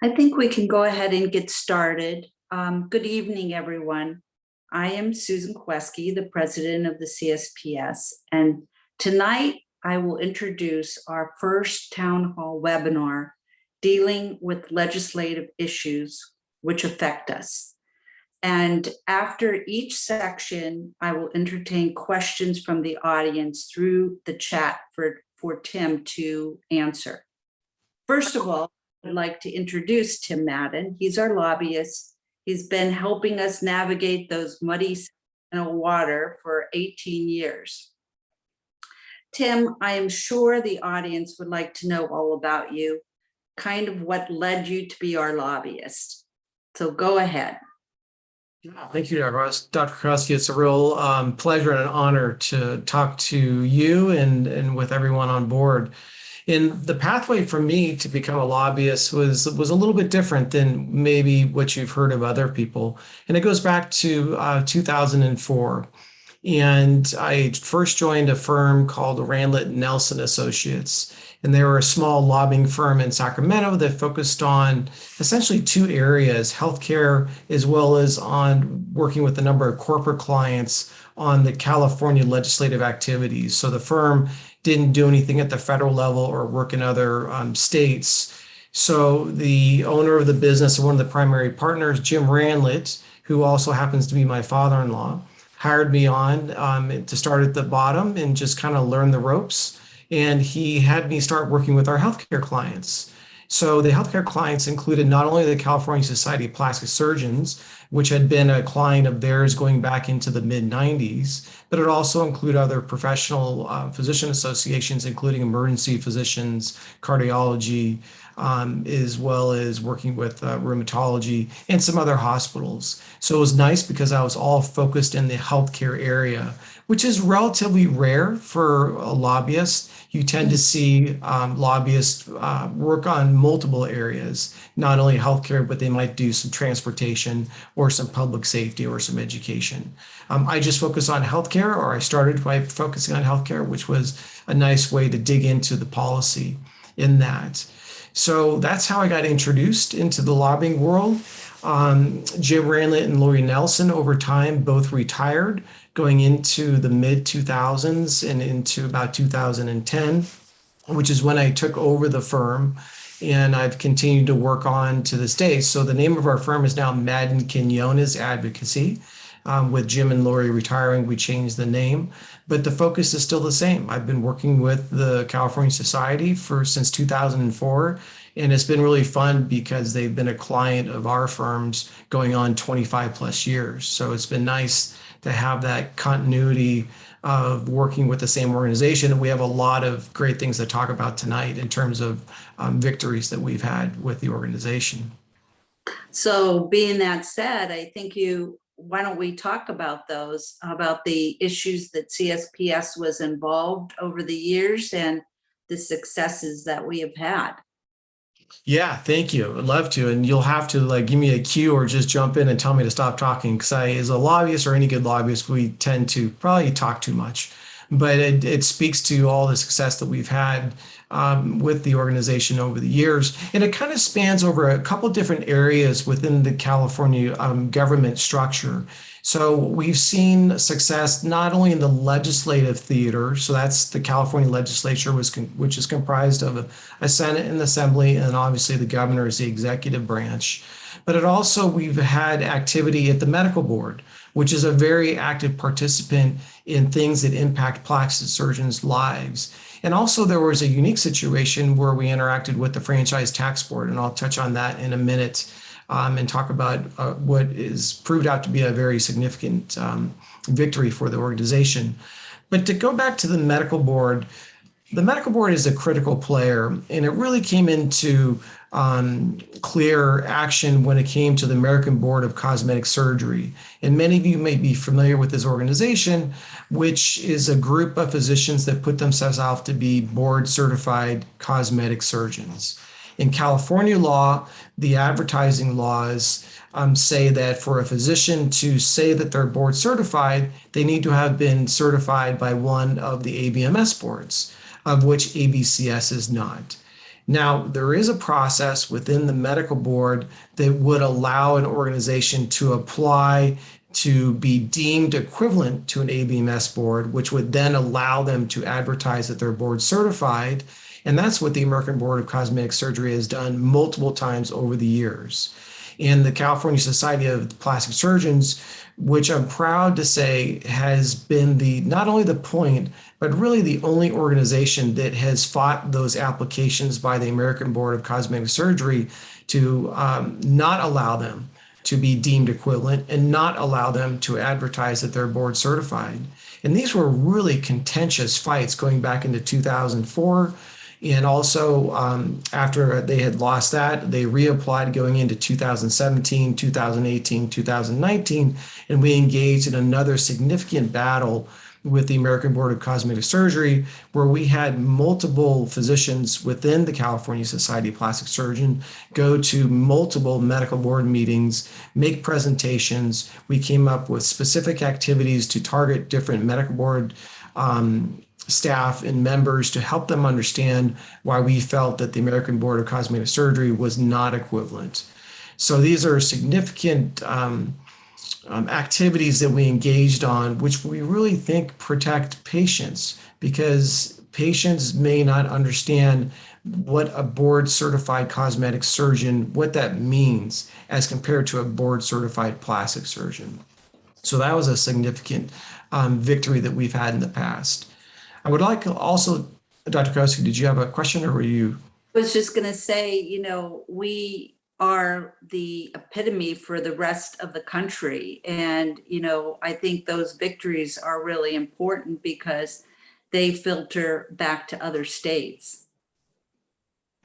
I think we can go ahead and get started. Good evening, everyone. I am Susan Kaweski, the president of the CSPS, and tonight I will introduce our first town hall webinar dealing with legislative issues which affect us. And after each section, I will entertain questions from the audience through the chat for Tim to answer. First of all, I'd like to introduce Tim Madden. He's our lobbyist. He's been helping us navigate those muddy water for 18 years. Tim, I am sure the audience would like to know all about you, kind of what led you to be our lobbyist. So go ahead. Thank you, Dr. Kaweski. It's a real pleasure and an honor to talk to you and with everyone on board. And the pathway for me to become a lobbyist was a little bit different than maybe what you've heard of other people. And it goes back to 2004. And I first joined a firm called Randlett Nelson Associates. And they were a small lobbying firm in Sacramento that focused on essentially two areas, healthcare, as well as on working with a number of corporate clients on the California legislative activities. So the firm didn't do anything at the federal level or work in other states. So the owner of the business, one of the primary partners, Jim Randlett, who also happens to be my father-in-law, hired me on to start at the bottom and just kind of learn the ropes. And he had me start working with our healthcare clients. So the healthcare clients included not only the California Society of Plastic Surgeons, which had been a client of theirs going back into the mid-90s, but it also included other professional physician associations, including emergency physicians, cardiology, as well as working with rheumatology and some other hospitals. So it was nice because I was all focused in the healthcare area, which is relatively rare for a lobbyist. You tend to see lobbyists work on multiple areas, not only healthcare, but they might do some transportation or some public safety or some education. I just focus on healthcare, or I started by focusing on healthcare, which was a nice way to dig into the policy in that. So that's how I got introduced into the lobbying world. Jim Randlett and Lori Nelson over time both retired going into the mid 2000s and into about 2010, which is when I took over the firm, and I've continued to work on to this day. So the name of our firm is now Madden Quinonez Advocacy. With Jim and Lori retiring, we changed the name, but the focus is still the same. I've been working with the California Society since 2004, and it's been really fun because they've been a client of our firms going on 25 plus years. So it's been nice to have that continuity of working with the same organization. And we have a lot of great things to talk about tonight in terms of victories that we've had with the organization. So being that said, I think why don't we talk about those, about the issues that CSPS was involved over the years and the successes that we have had. Yeah, thank you. I'd love to. And you'll have to give me a cue or just jump in and tell me to stop talking, because as a lobbyist or any good lobbyist, we tend to probably talk too much. But it speaks to all the success that we've had with the organization over the years. And it kind of spans over a couple different areas within the California government structure. So we've seen success not only in the legislative theater, so that's the California Legislature, which is comprised of a Senate and Assembly, and obviously the governor is the executive branch. But we've had activity at the medical board, which is a very active participant in things that impact plastic surgeons' lives. And also there was a unique situation where we interacted with the Franchise Tax Board, and I'll touch on that in a minute and talk about what is proved out to be a very significant victory for the organization. But to go back to the medical board is a critical player, and it really came into clear action when it came to the American Board of Cosmetic Surgery. And many of you may be familiar with this organization, which is a group of physicians that put themselves out to be board certified cosmetic surgeons. In California law, the advertising laws say that for a physician to say that they're board certified, they need to have been certified by one of the ABMS boards, of which ABCS is not. Now, there is a process within the medical board that would allow an organization to apply to be deemed equivalent to an ABMS board, which would then allow them to advertise that they're board certified. And that's what the American Board of Cosmetic Surgery has done multiple times over the years. And the California Society of Plastic Surgeons, which I'm proud to say has been not only the point, but really the only organization that has fought those applications by the American Board of Cosmetic Surgery to not allow them to be deemed equivalent and not allow them to advertise that they're board certified. And these were really contentious fights going back into 2004. And also, after they had lost that, they reapplied going into 2017, 2018, 2019, and we engaged in another significant battle with the American Board of Cosmetic Surgery, where we had multiple physicians within the California Society of Plastic Surgeons go to multiple medical board meetings, make presentations. We came up with specific activities to target different medical board staff and members to help them understand why we felt that the American Board of Cosmetic Surgery was not equivalent. So these are significant activities that we engaged on, which we really think protect patients, because patients may not understand what a board certified cosmetic surgeon, what that means as compared to a board certified plastic surgeon. So that was a significant victory that we've had in the past. I would like also, Dr. Kaweski, did you have a question or were you? I was just going to say, we are the epitome for the rest of the country. And, I think those victories are really important because they filter back to other states.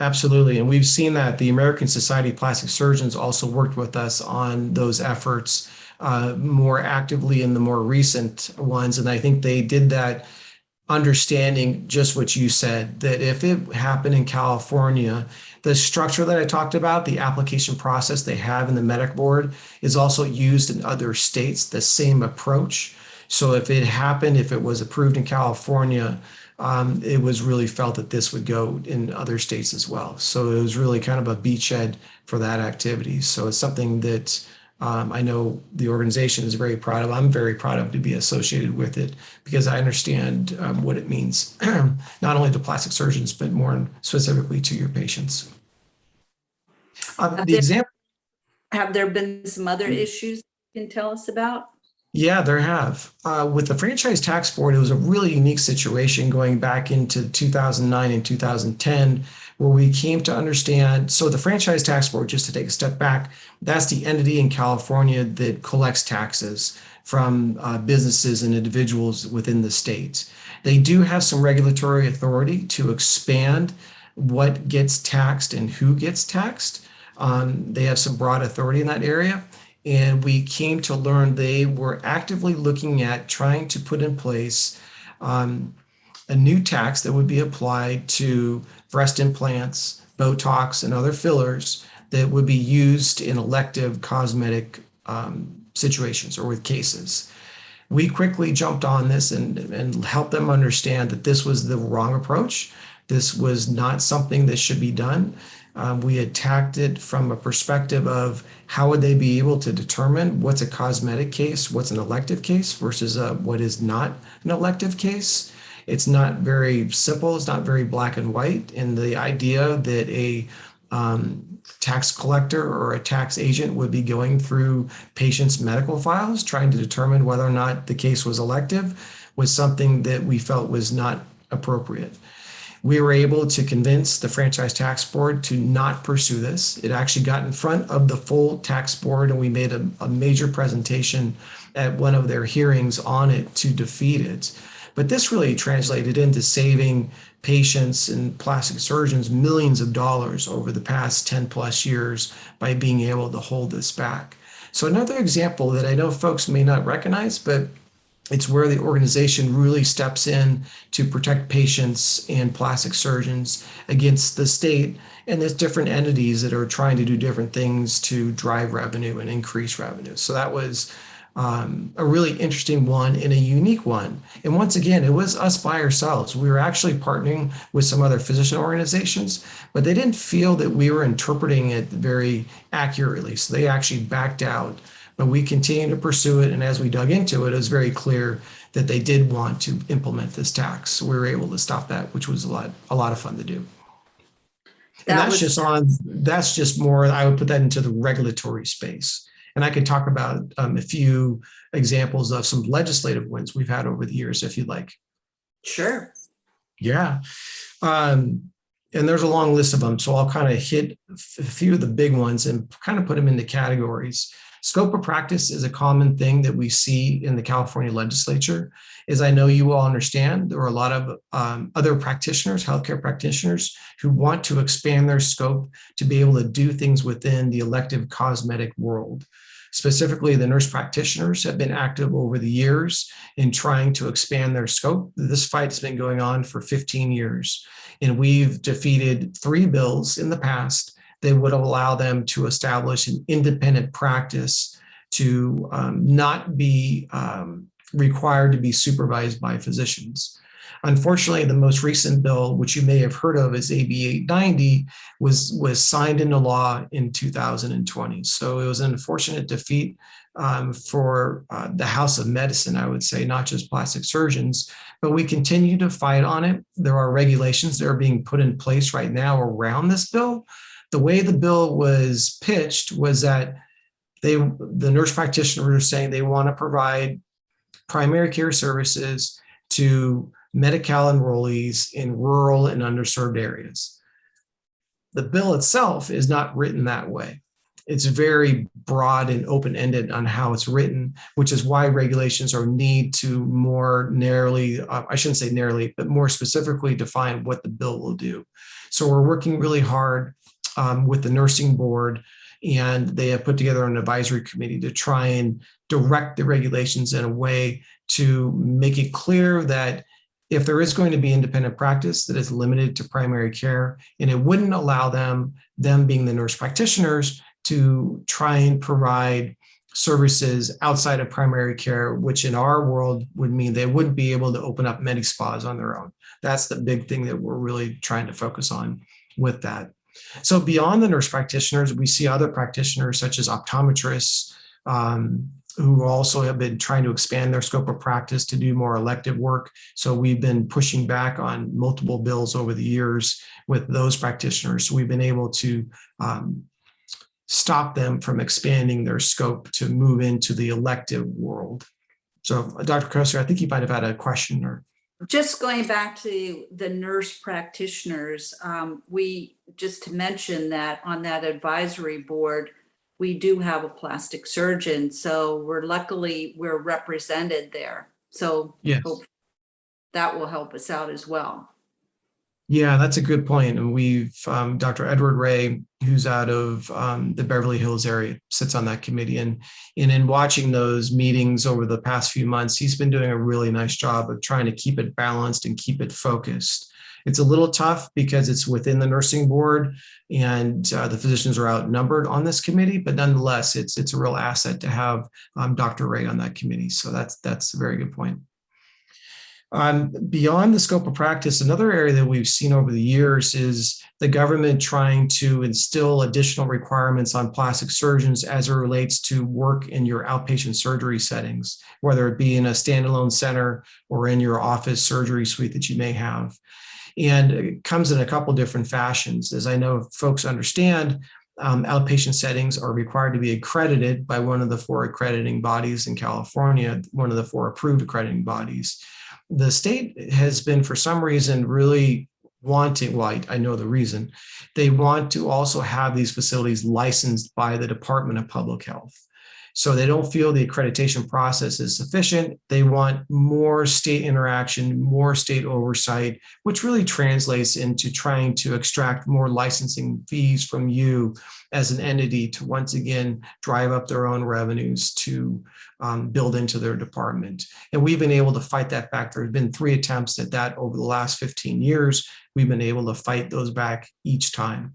Absolutely. And we've seen that the American Society of Plastic Surgeons also worked with us on those efforts more actively in the more recent ones. And I think they did that understanding just what you said, that if it happened in California, the structure that I talked about, the application process they have in the medical board is also used in other states, the same approach. So if it happened, if it was approved in California, it was really felt that this would go in other states as well. So it was really kind of a beachhead for that activity. So it's something that I know the organization is very proud of. I'm very proud of to be associated with it because I understand what it means, not only to plastic surgeons, but more specifically to your patients. Have there been some other issues you can tell us about? Yeah, there have. With the Franchise Tax Board, it was a really unique situation going back into 2009 and 2010, where we came to understand. So the Franchise Tax Board, just to take a step back, that's the entity in California that collects taxes from businesses and individuals within the state. They do have some regulatory authority to expand what gets taxed and who gets taxed. They have some broad authority in that area. And we came to learn they were actively looking at trying to put in place a new tax that would be applied to breast implants, Botox, and other fillers that would be used in elective cosmetic situations or with cases. We quickly jumped on this and helped them understand that this was the wrong approach. This was not something that should be done. We attacked it from a perspective of how would they be able to determine what's a cosmetic case, what's an elective case versus what is not an elective case. It's not very simple. It's not very black and white. And the idea that a tax collector or a tax agent would be going through patients' medical files, trying to determine whether or not the case was elective, was something that we felt was not appropriate. We were able to convince the Franchise Tax Board to not pursue this. It actually got in front of the full tax board, and we made a major presentation at one of their hearings on it to defeat it. But this really translated into saving patients and plastic surgeons millions of dollars over the past 10 plus years by being able to hold this back. So another example that I know folks may not recognize, but it's where the organization really steps in to protect patients and plastic surgeons against the state and there's different entities that are trying to do different things to drive revenue and increase revenue. So that was a really interesting one and a unique one. And once again, it was us by ourselves. We were actually partnering with some other physician organizations, but they didn't feel that we were interpreting it very accurately. So they actually backed out, but we continued to pursue it. And as we dug into it, it was very clear that they did want to implement this tax. So we were able to stop that, which was a lot of fun to do. And that's just more, I would put that into the regulatory space. And I could talk about a few examples of some legislative wins we've had over the years, if you'd like. Sure. Yeah. And there's a long list of them. So I'll kind of hit a few of the big ones and kind of put them into categories. Scope of practice is a common thing that we see in the California legislature. As I know you all understand, there are a lot of other practitioners, healthcare practitioners, who want to expand their scope to be able to do things within the elective cosmetic world. Specifically, the nurse practitioners have been active over the years in trying to expand their scope. This fight has been going on for 15 years, and we've defeated 3 bills in the past that would allow them to establish an independent practice to not be required to be supervised by physicians. Unfortunately, the most recent bill, which you may have heard of as AB 890, was signed into law in 2020. So it was an unfortunate defeat for the House of Medicine, I would say, not just plastic surgeons, but we continue to fight on it. There are regulations that are being put in place right now around this bill. The way the bill was pitched was that the nurse practitioners are saying they want to provide primary care services to Medi-Cal enrollees in rural and underserved areas. The bill itself is not written that way. It's very broad and open-ended on how it's written, which is why regulations are need to more narrowly, I shouldn't say narrowly, but more specifically define what the bill will do. So we're working really hard with the nursing board, and they have put together an advisory committee to try and direct the regulations in a way to make it clear that if there is going to be independent practice that is limited to primary care, and it wouldn't allow them being the nurse practitioners, to try and provide services outside of primary care, which in our world would mean they wouldn't be able to open up many spas on their own. That's the big thing that we're really trying to focus on with that. So beyond the nurse practitioners, we see other practitioners such as optometrists, who also have been trying to expand their scope of practice to do more elective work. So we've been pushing back on multiple bills over the years with those practitioners. So we've been able to stop them from expanding their scope to move into the elective world. So Dr. Kaweski, I think you might have had a question or. Just going back to the nurse practitioners, we just to mention that on that advisory board, we do have a plastic surgeon, so we're represented there. So yes, that will help us out as well. Yeah, that's a good point. And we've Dr. Edward Ray, who's out of the Beverly Hills area, sits on that committee. And in watching those meetings over the past few months, he's been doing a really nice job of trying to keep it balanced and keep it focused. It's a little tough because it's within the nursing board and the physicians are outnumbered on this committee, but nonetheless, it's a real asset to have Dr. Ray on that committee. So that's a very good point. Beyond the scope of practice, another area that we've seen over the years is the government trying to instill additional requirements on plastic surgeons as it relates to work in your outpatient surgery settings, whether it be in a standalone center or in your office surgery suite that you may have. And it comes in a couple different fashions. As I know folks understand, outpatient settings are required to be accredited by one of the 4 accrediting bodies in California, one of the 4 approved accrediting bodies. The state has been, for some reason, really wanting, well, I know the reason, they want to also have these facilities licensed by the Department of Public Health. So they don't feel the accreditation process is sufficient. They want more state interaction, more state oversight, which really translates into trying to extract more licensing fees from you as an entity to once again drive up their own revenues to build into their department. And we've been able to fight that back. There have been 3 attempts at that over the last 15 years. We've been able to fight those back each time.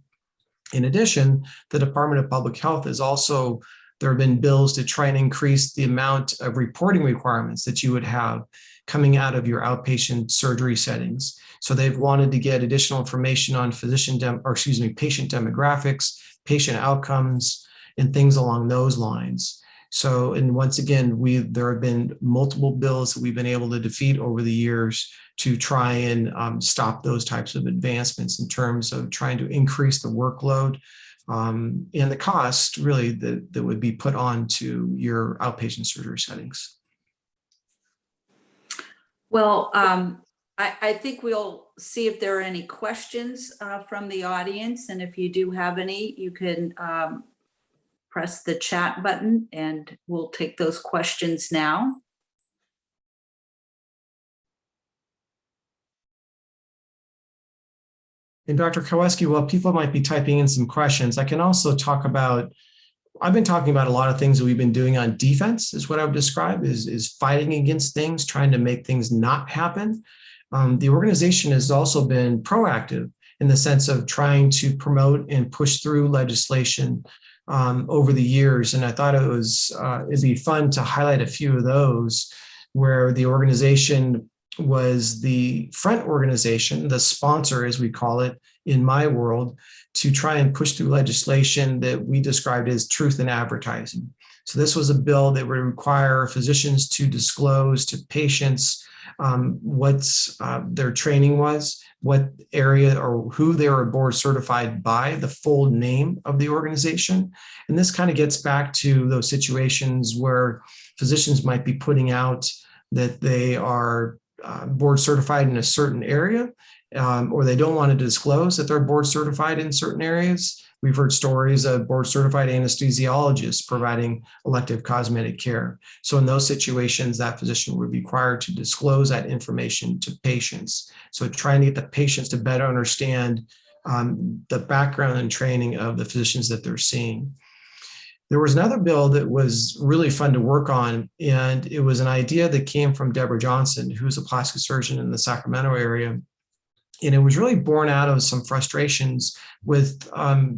In addition, the Department of Public Health is also, there have been bills to try and increase the amount of reporting requirements that you would have coming out of your outpatient surgery settings. So they've wanted to get additional information on patient demographics, patient outcomes, and things along those lines. So, and once again, there have been multiple bills that we've been able to defeat over the years to try and stop those types of advancements in terms of trying to increase the workload and the cost really that would be put on to your outpatient surgery settings. Well, I think we'll see if there are any questions from the audience. And if you do have any, you can press the chat button and we'll take those questions now. And Dr. Kaweski, while people might be typing in some questions, I can also talk about, I've been talking about a lot of things that we've been doing on defense is what I would describe is fighting against things, trying to make things not happen. The organization has also been proactive in the sense of trying to promote and push through legislation over the years. And I thought it'd be fun to highlight a few of those where the organization was the front organization, the sponsor, as we call it in my world, to try and push through legislation that we described as truth in advertising. So this was a bill that would require physicians to disclose to patients what their training was, what area or who they were board certified by, the full name of the organization. And this kind of gets back to those situations where physicians might be putting out that they are board certified in a certain area, or they don't want to disclose that they're board certified in certain areas. We've heard stories of board certified anesthesiologists providing elective cosmetic care. So in those situations, that physician would be required to disclose that information to patients. So trying to get the patients to better understand the background and training of the physicians that they're seeing. There was another bill that was really fun to work on, and it was an idea that came from Deborah Johnson, who's a plastic surgeon in the Sacramento area. And it was really born out of some frustrations with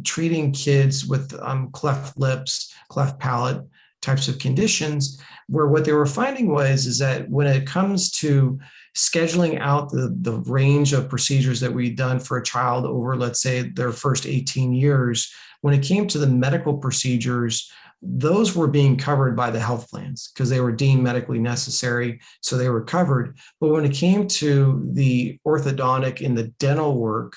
treating kids with cleft lips, cleft palate types of conditions, where what they were finding is that when it comes to scheduling out the range of procedures that we'd done for a child over, let's say, their first 18 years, when it came to the medical procedures, those were being covered by the health plans because they were deemed medically necessary, so they were covered. But when it came to the orthodontic and the dental work,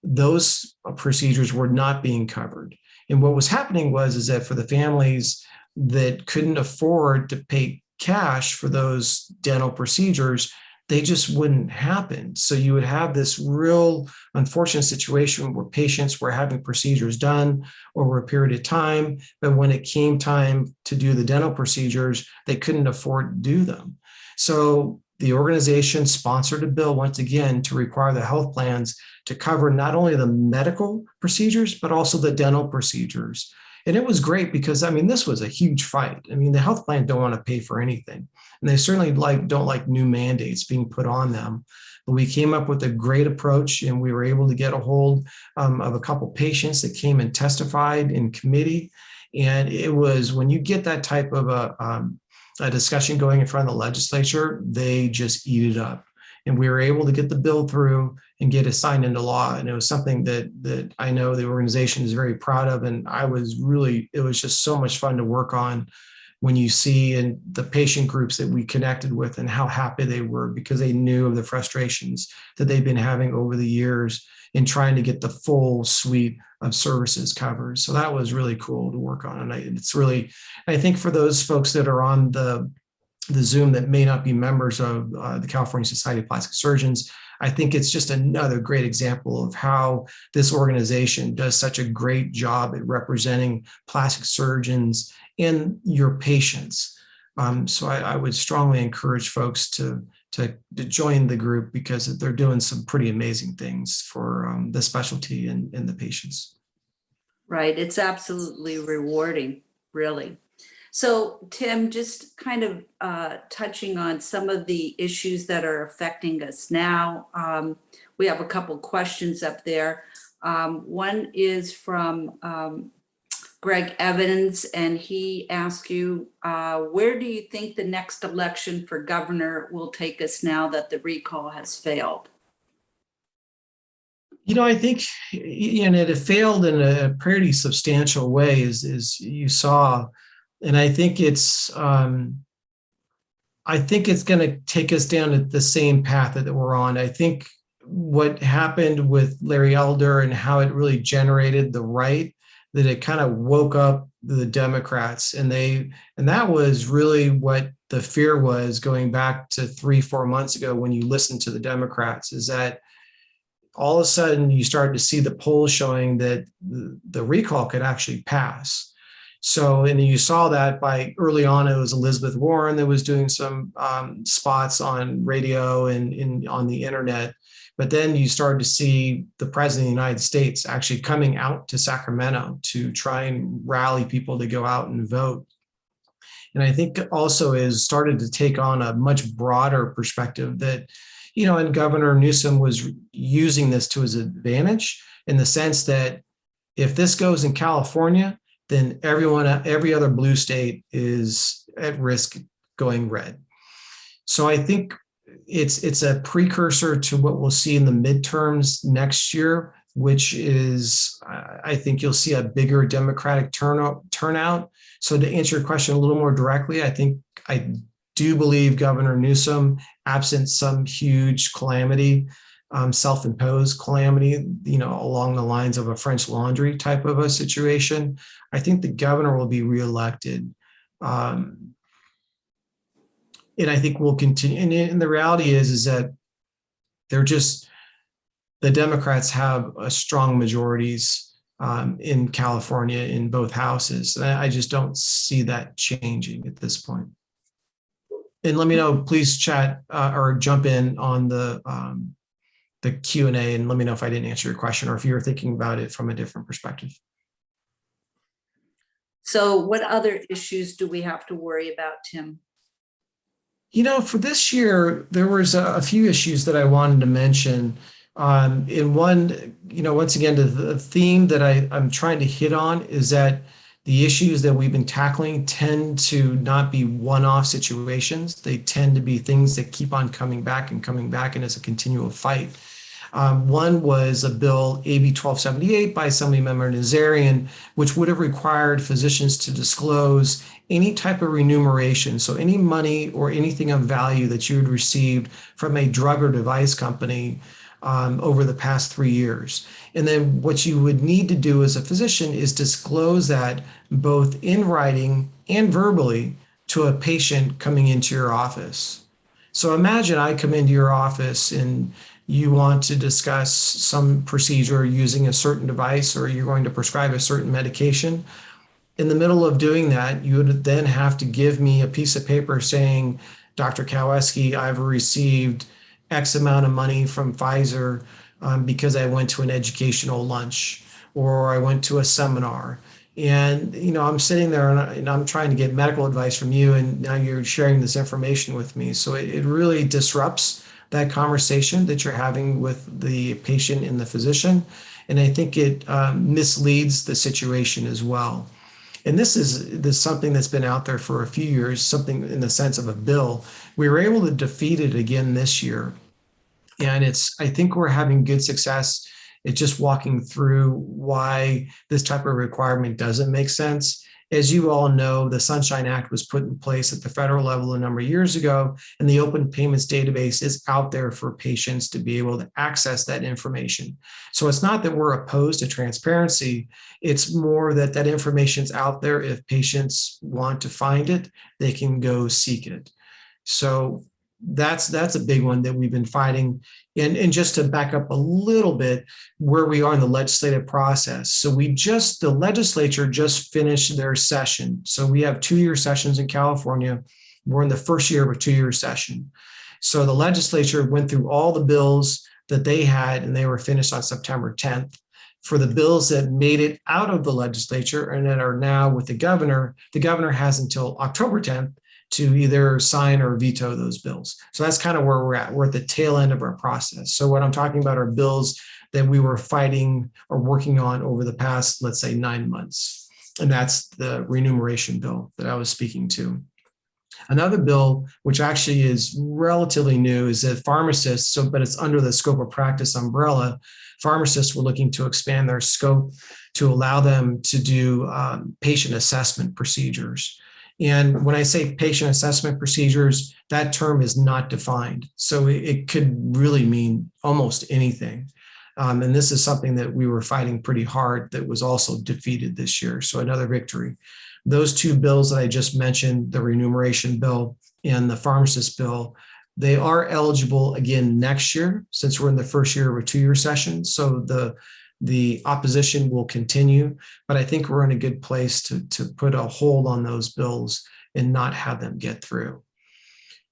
those procedures were not being covered. And what was happening is that for the families that couldn't afford to pay cash for those dental procedures, they just wouldn't happen. So you would have this real unfortunate situation where patients were having procedures done over a period of time, but when it came time to do the dental procedures, they couldn't afford to do them. So the organization sponsored a bill once again to require the health plans to cover not only the medical procedures, but also the dental procedures. And it was great because, I mean, this was a huge fight. I mean, the health plan don't want to pay for anything. And they certainly don't like new mandates being put on them. But we came up with a great approach, and we were able to get a hold of a couple patients that came and testified in committee. And it was, when you get that type of a discussion going in front of the legislature, they just eat it up. And we were able to get the bill through and get it signed into law. And it was something that I know the organization is very proud of. And it was just so much fun to work on when you see in the patient groups that we connected with and how happy they were because they knew of the frustrations that they've been having over the years in trying to get the full suite of services covered. So that was really cool to work on. And I think for those folks that are on the Zoom that may not be members of the California Society of Plastic Surgeons, I think it's just another great example of how this organization does such a great job at representing plastic surgeons and your patients. So I would strongly encourage folks to join the group because they're doing some pretty amazing things for the specialty and the patients. Right. It's absolutely rewarding, really. So, Tim, just kind of touching on some of the issues that are affecting us now. We have a couple questions up there. One is from Greg Evans, and he asked you, where do you think the next election for governor will take us now that the recall has failed? I think it failed in a pretty substantial way, as you saw, and I think it's going to take us down at the same path that we're on. I think what happened with Larry Elder and how it really generated the right, that it kind of woke up the Democrats, and that was really what the fear was going back to 3-4 months ago when you listened to the Democrats, is that all of a sudden you started to see the polls showing that the recall could actually pass. So, and you saw that by early on, it was Elizabeth Warren that was doing some spots on radio and on the internet. But then you started to see the president of the United States actually coming out to Sacramento to try and rally people to go out and vote. And I think also is started to take on a much broader perspective that, and Governor Newsom was using this to his advantage in the sense that if this goes in California, then every other blue state is at risk going red. So I think it's a precursor to what we'll see in the midterms next year, which is, I think you'll see a bigger Democratic turnout. So to answer your question a little more directly, I do believe Governor Newsom, absent some huge calamity, self-imposed calamity, along the lines of a French Laundry type of a situation, I think the governor will be reelected. And I think we'll continue. And the reality is that the Democrats have a strong majorities in California in both houses. And I just don't see that changing at this point. And let me know, please chat or jump in on the Q&A and let me know if I didn't answer your question or if you're thinking about it from a different perspective. So what other issues do we have to worry about, Tim? For this year, there was a few issues that I wanted to mention. In one, once again, the theme that I'm trying to hit on is that the issues that we've been tackling tend to not be one-off situations. They tend to be things that keep on coming back, and it's a continual fight. One was a bill, AB 1278 by Assemblymember Nazarian, which would have required physicians to disclose any type of remuneration, so any money or anything of value that you had received from a drug or device company over the past 3 years. And then what you would need to do as a physician is disclose that both in writing and verbally to a patient coming into your office. So imagine I come into your office and you want to discuss some procedure using a certain device, or you're going to prescribe a certain medication. In the middle of doing that, you would then have to give me a piece of paper saying, Dr. Kaweski, I've received X amount of money from Pfizer because I went to an educational lunch or I went to a seminar. And, I'm sitting there and I'm trying to get medical advice from you, and now you're sharing this information with me. So it really disrupts that conversation that you're having with the patient and the physician. And I think it misleads the situation as well. And this is something that's been out there for a few years, something in the sense of a bill. We were able to defeat it again this year. And I think we're having good success at just walking through why this type of requirement doesn't make sense. As you all know, the Sunshine Act was put in place at the federal level a number of years ago, and the Open Payments Database is out there for patients to be able to access that information. So it's not that we're opposed to transparency, it's more that that information's out there. If patients want to find it, they can go seek it. So that's a big one that we've been fighting. And just to back up a little bit, where we are in the legislative process. So the legislature just finished their session. So we have 2-year sessions in California. We're in the first year of a 2-year session. So the legislature went through all the bills that they had, and they were finished on September 10th. For the bills that made it out of the legislature and that are now with the governor has until October 10th to either sign or veto those bills. So that's kind of where we're at. We're at the tail end of our process. So what I'm talking about are bills that we were fighting or working on over the past, let's say, 9 months. And that's the remuneration bill that I was speaking to. Another bill, which actually is relatively new, is that pharmacists, but it's under the scope of practice umbrella, pharmacists were looking to expand their scope to allow them to do patient assessment procedures. And when I say patient assessment procedures, that term is not defined. So it could really mean almost anything. And this is something that we were fighting pretty hard that was also defeated this year. So another victory. Those 2 bills that I just mentioned, the remuneration bill and the pharmacist bill, they are eligible again next year since we're in the first year of a 2-year session. So the opposition will continue, but I think we're in a good place to put a hold on those bills and not have them get through.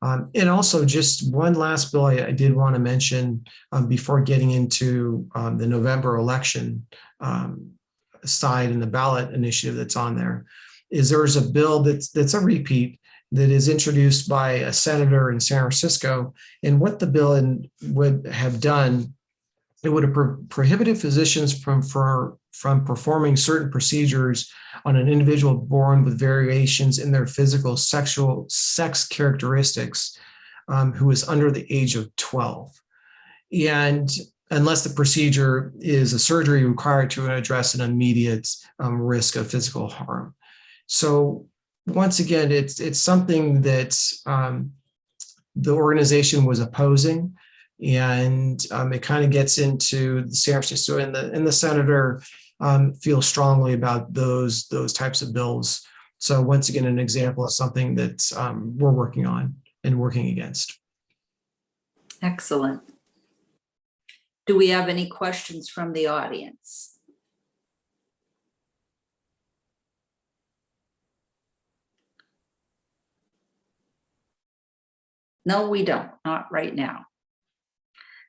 And also just one last bill I did want to mention before getting into the November election side and the ballot initiative that's on there, is there's a bill that's a repeat that is introduced by a senator in San Francisco. And what the bill would have done, it would have prohibited physicians from performing certain procedures on an individual born with variations in their physical sexual sex characteristics who is under the age of 12. And unless the procedure is a surgery required to address an immediate risk of physical harm. So once again, it's something that the organization was opposing, and it kind of gets into the San Francisco, and the senator feels strongly about those types of bills. So once again, an example of something that we're working on and working against. Excellent. Do we have any questions from the audience? No, we don't, not right now.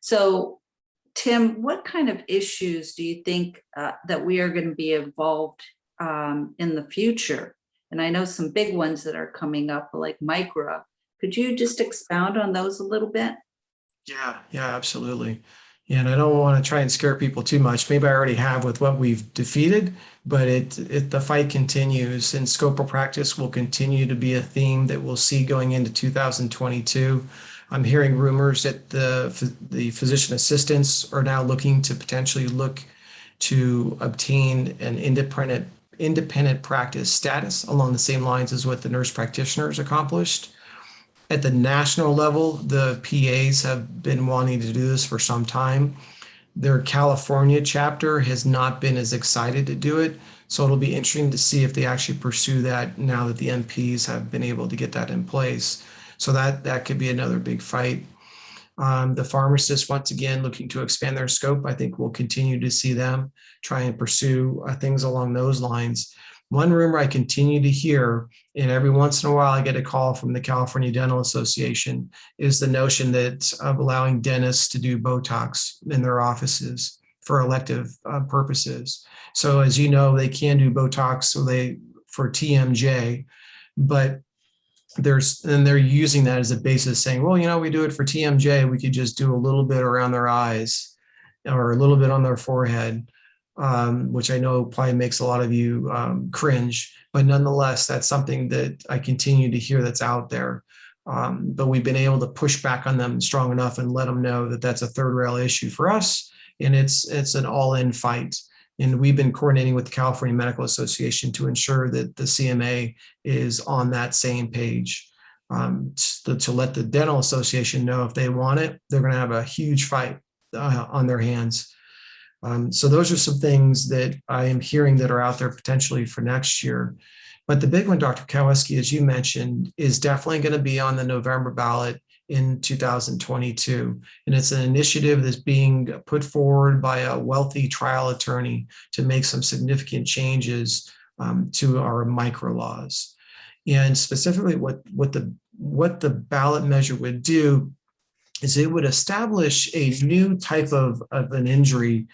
So, Tim, what kind of issues do you think that we are going to be involved in the future? And I know some big ones that are coming up, like MICRA. Could you just expound on those a little bit? Yeah, absolutely. And I don't want to try and scare people too much. Maybe I already have with what we've defeated, but the fight continues, and scope of practice will continue to be a theme that we'll see going into 2022. I'm hearing rumors that the physician assistants are now looking to potentially look to obtain an independent practice status along the same lines as what the nurse practitioners accomplished. At the national level, the PAs have been wanting to do this for some time. Their California chapter has not been as excited to do it. So it'll be interesting to see if they actually pursue that now that the MPs have been able to get that in place. So that could be another big fight. The pharmacists, once again, looking to expand their scope. I think we'll continue to see them try and pursue things along those lines. One rumor I continue to hear, and every once in a while I get a call from the California Dental Association, is the notion that of allowing dentists to do Botox in their offices for elective purposes. So as you know, they can do Botox for TMJ, but they're using that as a basis, saying, well, we do it for TMJ, we could just do a little bit around their eyes or a little bit on their forehead. Which I know probably makes a lot of you cringe, but nonetheless, that's something that I continue to hear that's out there. But we've been able to push back on them strong enough and let them know that that's a third rail issue for us, and it's an all-in fight. And we've been coordinating with the California Medical Association to ensure that the CMA is on that same page. To let the Dental Association know if they want it, they're going to have a huge fight on their hands. So those are some things that I am hearing that are out there potentially for next year. But the big one, Dr. Kaweski, as you mentioned, is definitely going to be on the November ballot, in 2022. And it's an initiative that's being put forward by a wealthy trial attorney to make some significant changes to our micro laws. And specifically what the ballot measure would do is it would establish a new type of an injury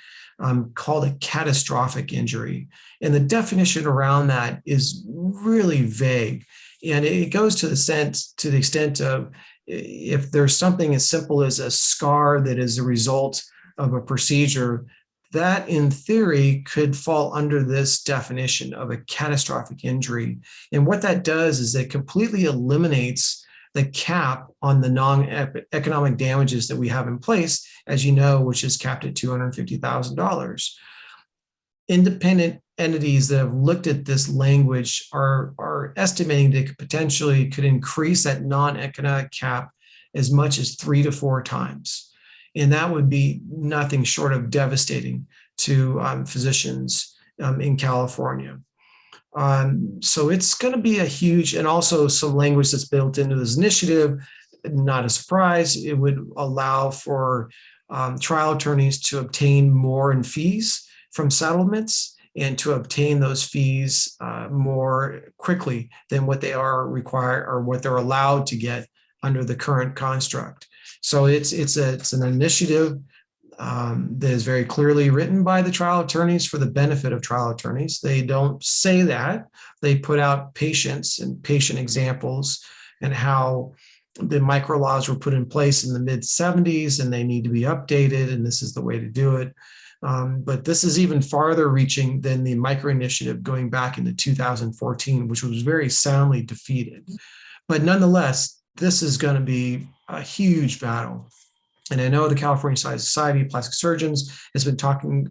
called a catastrophic injury. And the definition around that is really vague. And it goes to the extent of if there's something as simple as a scar that is a result of a procedure, that in theory could fall under this definition of a catastrophic injury. And what that does is it completely eliminates the cap on the non-economic damages that we have in place, as you know, which is capped at $250,000. Independent entities that have looked at this language are estimating that it potentially could increase that non-economic cap as much as 3 to 4 times. And that would be nothing short of devastating to physicians in California. So it's going to be a huge, and also some language that's built into this initiative, not a surprise. It would allow for trial attorneys to obtain more in fees from settlements and to obtain those fees more quickly than what they are required or what they're allowed to get under the current construct. So it's an initiative that is very clearly written by the trial attorneys for the benefit of trial attorneys. They don't say that. They put out patients and patient examples and how the micro laws were put in place in the mid 70s and they need to be updated, and this is the way to do it. But this is even farther reaching than the micro initiative going back into 2014, which was very soundly defeated. But nonetheless, this is going to be a huge battle. And I know the California Society of Plastic Surgeons has been talking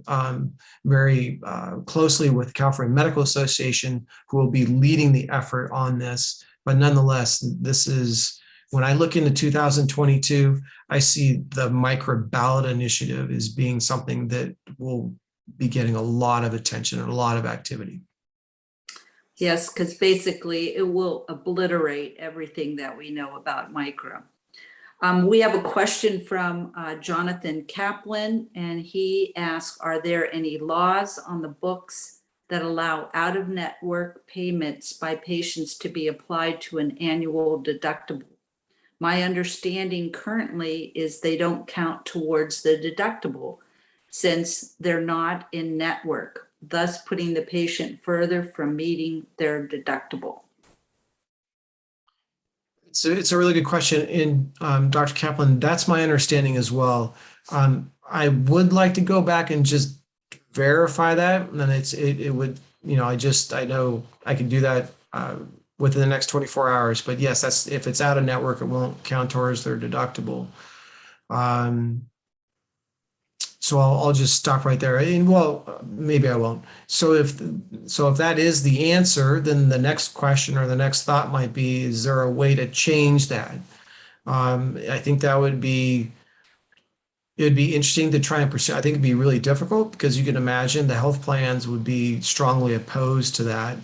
very closely with the California Medical Association, who will be leading the effort on this. But nonetheless, this is, when I look into 2022, I see the micro ballot initiative as being something that will be getting a lot of attention and a lot of activity. Yes, because basically it will obliterate everything that we know about micro. We have a question from Jonathan Kaplan, and he asks, are there any laws on the books that allow out-of-network payments by patients to be applied to an annual deductible? My understanding currently is they don't count towards the deductible since they're not in network, thus putting the patient further from meeting their deductible. So it's a really good question. And Dr. Kaplan, that's my understanding as well. I would like to go back and just verify that. And then it would, I know I can do that within the next 24 hours. But yes, that's, if it's out of network, it won't count towards their deductible. So I'll just stop right there. And well, maybe I won't. So if that is the answer, then the next question or the next thought might be, is there a way to change that? I think that it'd be interesting to try and pursue. I think it'd be really difficult because you can imagine the health plans would be strongly opposed to that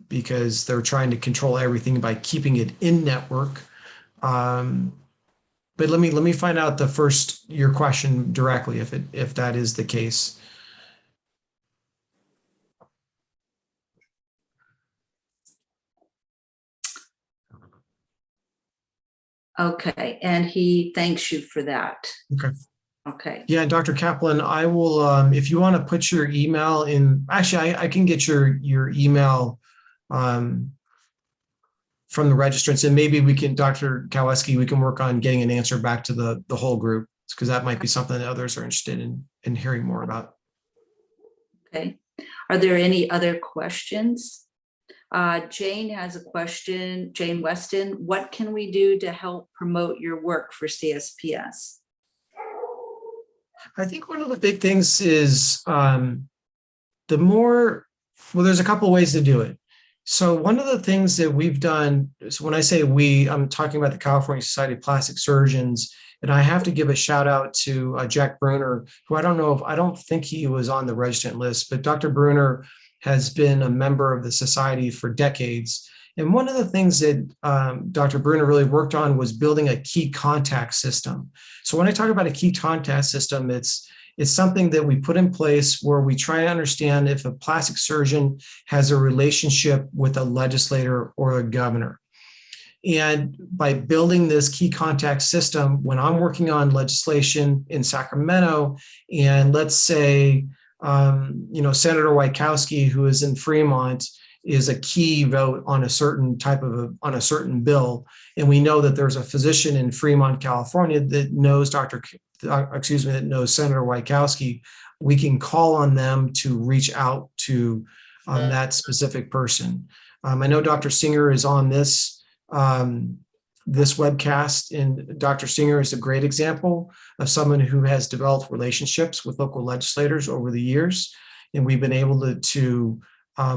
because they're trying to control everything by keeping it in network. But let me find out your question directly if that is the case. Okay, and he thanks you for that. Okay. Okay. Yeah, Dr. Kaplan, I will, if you want to put your email in, actually, I can get your email from the registrants, and maybe we can, Dr. Kaweski, we can work on getting an answer back to the whole group, because that might be something that others are interested in hearing more about. Okay. Are there any other questions? Jane has a question. Jane Weston, what can we do to help promote your work for CSPS? I think one of the big things is there's a couple of ways to do it. So one of the things that we've done, so when I say we, I'm talking about the California Society of Plastic Surgeons, and I have to give a shout out to Jack Bruner, who I don't think he was on the registrant list, but Dr. Bruner has been a member of the society for decades. And one of the things that Dr. Bruner really worked on was building a key contact system. So when I talk about a key contact system, it's something that we put in place where we try to understand if a plastic surgeon has a relationship with a legislator or a governor. And by building this key contact system, when I'm working on legislation in Sacramento, and let's say, Senator Wachowski, who is in Fremont, is a key vote on a certain on a certain bill, and we know that there's a physician in Fremont, California that knows that knows Senator Wachowski, we can call on them to reach out to that specific person. I know Dr. Singer is on this webcast, and Dr. Singer is a great example of someone who has developed relationships with local legislators over the years, and we've been able to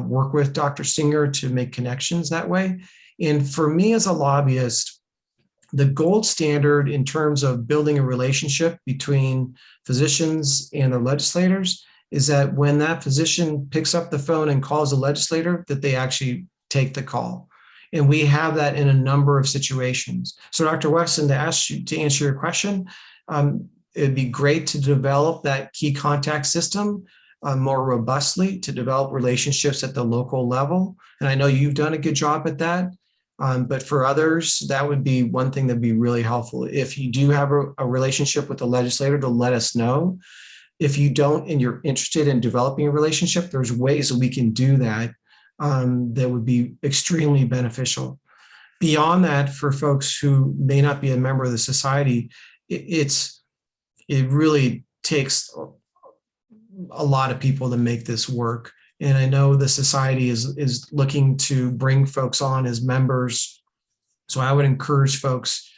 work with Dr. Singer to make connections that way. And for me as a lobbyist, the gold standard in terms of building a relationship between physicians and their legislators is that when that physician picks up the phone and calls a legislator, that they actually take the call. And we have that in a number of situations. So Dr. Weston, to answer your question, it'd be great to develop that key contact system more robustly, to develop relationships at the local level. And I know you've done a good job at that. But for others, that would be one thing that'd be really helpful. If you do have a relationship with the legislator, to let us know. If you don't and you're interested in developing a relationship, there's ways that we can do that that would be extremely beneficial. Beyond that, for folks who may not be a member of the society, it really takes a lot of people to make this work. And I know the society is looking to bring folks on as members. So I would encourage folks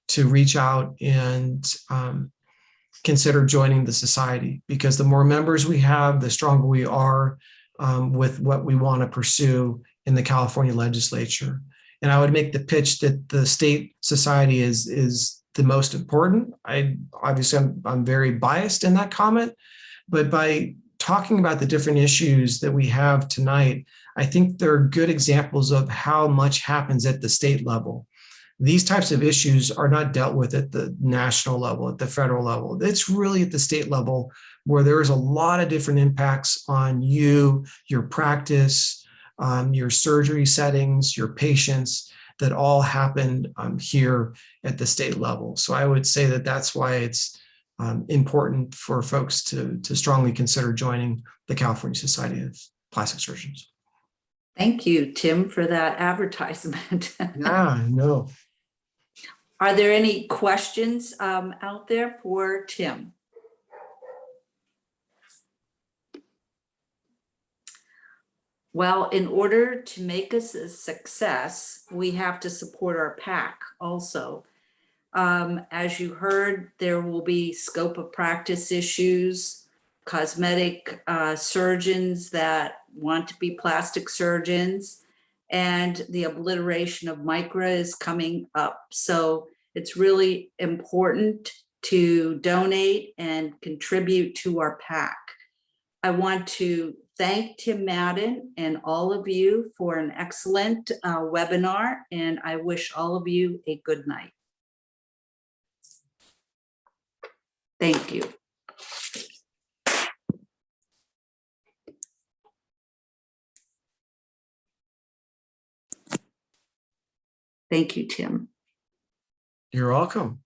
to reach out and consider joining the society, because the more members we have, the stronger we are with what we want to pursue in the California legislature. And I would make the pitch that the state society is the most important. I'm very biased in that comment, but by talking about the different issues that we have tonight, I think there are good examples of how much happens at the state level. These types of issues are not dealt with at the national level, at the federal level. It's really at the state level where there's a lot of different impacts on you, your practice, your surgery settings, your patients, that all happen here at the state level. So I would say that that's why it's important for folks to strongly consider joining the California Society of Plastic Surgeons. Thank you, Tim, for that advertisement. Yeah, no. Are there any questions out there for Tim? Well, in order to make us a success, we have to support our PAC also. As you heard, there will be scope of practice issues, cosmetic surgeons that want to be plastic surgeons, and the obliteration of MICRA is coming up. So it's really important to donate and contribute to our PAC. I want to thank Tim Madden and all of you for an excellent webinar, and I wish all of you a good night. Thank you. Thank you, Tim. You're welcome.